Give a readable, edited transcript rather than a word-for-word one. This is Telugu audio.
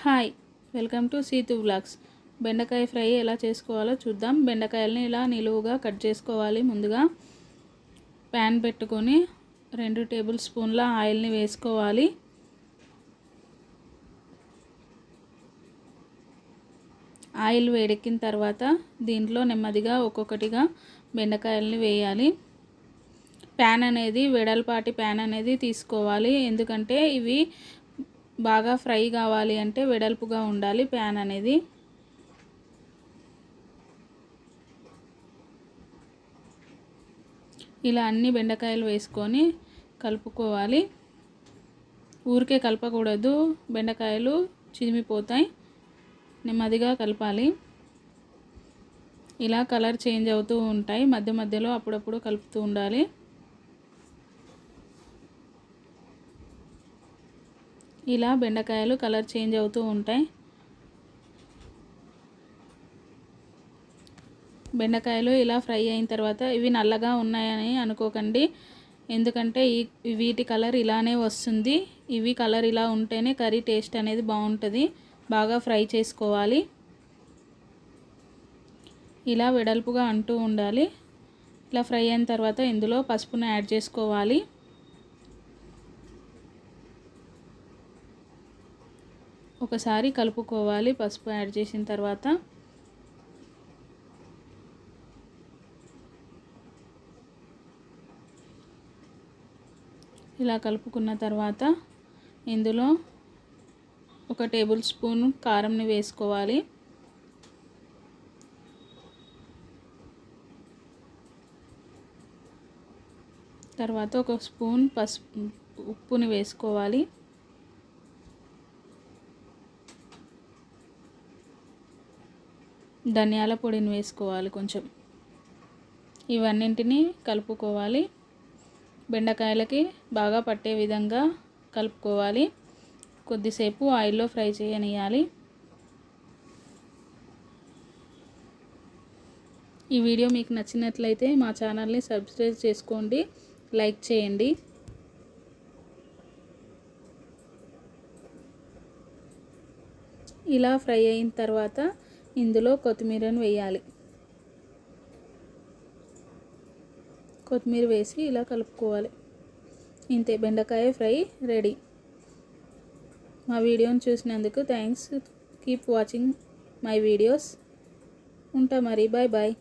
Hi, welcome to Seethu vlogs. బెండకాయ ఫ్రై ఎలా చేసుకోవాలో చూద్దాం. బెండకాయలని ఇలా నిలువుగా కట్ చేసుకోవాలి. ముందుగా ప్యాన్ పెట్టుకొని 2 టేబుల్ స్పూన్ల ఆయిల్ని వేసుకోవాలి. ఆయిల్ వేడెక్కిన తర్వాత దీంట్లో నెమ్మదిగా ఒక్కొక్కటిగా బెండకాయలని వేయాలి. ప్యాన్ అనేది వెడల్పాటి ప్యాన్ అనేది తీసుకోవాలి. ఎందుకంటే ఇవి బాగా ఫ్రై కావాలి అంటే వెడల్పుగా ఉండాలి ప్యాన్ అనేది. ఇలా అన్ని బెండకాయలు వేసుకొని కలుపుకోవాలి. ఊరికే కలపకూడదు, బెండకాయలు చిదిమిపోతాయి. నెమ్మదిగా కలపాలి. ఇలా కలర్ చేంజ్ అవుతూ ఉంటాయి, మధ్య మధ్యలో అప్పుడప్పుడు కలుపుతూ ఉండాలి. ఇలా బెండకాయలు కలర్ చేంజ్ అవుతూ ఉంటాయి. బెండకాయలు ఇలా ఫ్రై అయిన తర్వాత ఇవి నల్లగా ఉన్నాయని అనుకోకండి, ఎందుకంటే వీటి కలర్ ఇలానే వస్తుంది. ఇవి కలర్ ఇలా ఉంటేనే కర్రీ టేస్ట్ అనేది బాగుంటుంది. బాగా ఫ్రై చేసుకోవాలి. ఇలా వెడల్పుగా అంటూ ఉండాలి. ఇలా ఫ్రై అయిన తర్వాత ఇందులో పసుపును యాడ్ చేసుకోవాలి. ఒకసారి కలుపుకోవాలి. పసుపు యాడ్ చేసిన తర్వాత ఇలా కలుపుకున్న తర్వాత ఇందులో 1 టేబుల్ స్పూన్ కారంని వేసుకోవాలి. తర్వాత 1 స్పూన్ ఉప్పుని వేసుకోవాలి. ధనియాల పొడిని వేసుకోవాలి కొంచెం. ఇవన్నింటినీ కలుపుకోవాలి. బెండకాయలకి బాగా పట్టే విధంగా కలుపుకోవాలి. కొద్దిసేపు ఆయిల్లో ఫ్రై చేయనియాలి. ఈ వీడియో మీకు నచ్చినట్లయితే మా ఛానల్ని సబ్స్క్రైబ్ చేసుకోండి, లైక్ చేయండి. ఇలా ఫ్రై అయిన తర్వాత ఇందులో కొత్తిమీరను వేయాలి. కొత్తిమీర వేసి ఇలా కలుపుకోవాలి. ఇంతే, బెండకాయ ఫ్రై రెడీ. మా వీడియోని చూసినందుకు thanks. Keep watching my videos. ఉంటా మరి, బాయ్ బాయ్.